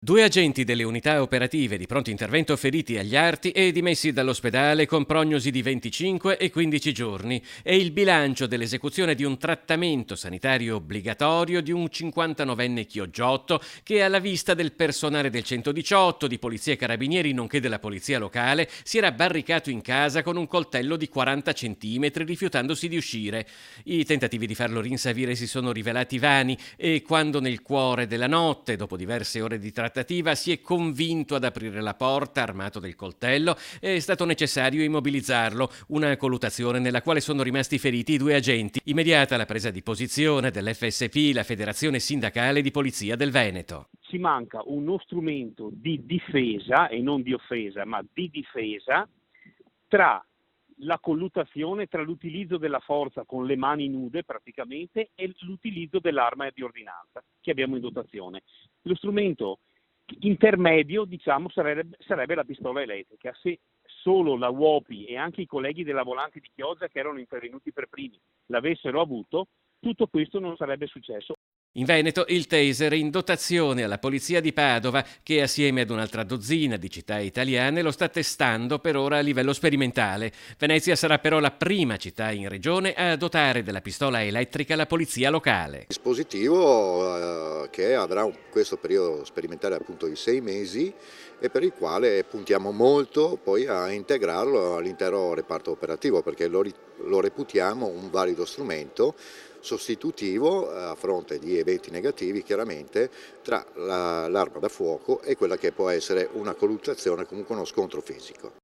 Due agenti delle unità operative di pronto intervento feriti agli arti e dimessi dall'ospedale con prognosi di 25 e 15 giorni. È il bilancio dell'esecuzione di un trattamento sanitario obbligatorio di un 59enne chioggiotto che, alla vista del personale del 118, di polizia e carabinieri nonché della polizia locale, si era barricato in casa con un coltello di 40 centimetri rifiutandosi di uscire. I tentativi di farlo rinsavire si sono rivelati vani e quando nel cuore della notte, dopo diverse ore di trattativa, si è convinto ad aprire la porta armato del coltello, è stato necessario immobilizzarlo, una colluttazione nella quale sono rimasti feriti i due agenti. Immediata la presa di posizione dell'FSP, la Federazione Sindacale di Polizia del Veneto. Ci manca uno strumento di difesa e non di offesa, ma di difesa tra la colluttazione, tra l'utilizzo della forza con le mani nude praticamente e l'utilizzo dell'arma di ordinanza che abbiamo in dotazione. Lo strumento intermedio, diciamo, sarebbe la pistola elettrica. Se solo la UOPI e anche i colleghi della Volante di Chioggia, che erano intervenuti per primi, l'avessero avuto, tutto questo non sarebbe successo. In Veneto il taser è in dotazione alla Polizia di Padova che, assieme ad un'altra dozzina di città italiane, lo sta testando per ora a livello sperimentale. Venezia sarà però la prima città in regione a dotare della pistola elettrica la polizia locale. Dispositivo che avrà questo periodo sperimentale appunto di 6 mesi e per il quale puntiamo molto poi a integrarlo all'intero reparto operativo, perché lo reputiamo un valido strumento sostitutivo a fronte di eventi negativi, chiaramente, tra l'arma da fuoco e quella che può essere una colluttazione, comunque uno scontro fisico.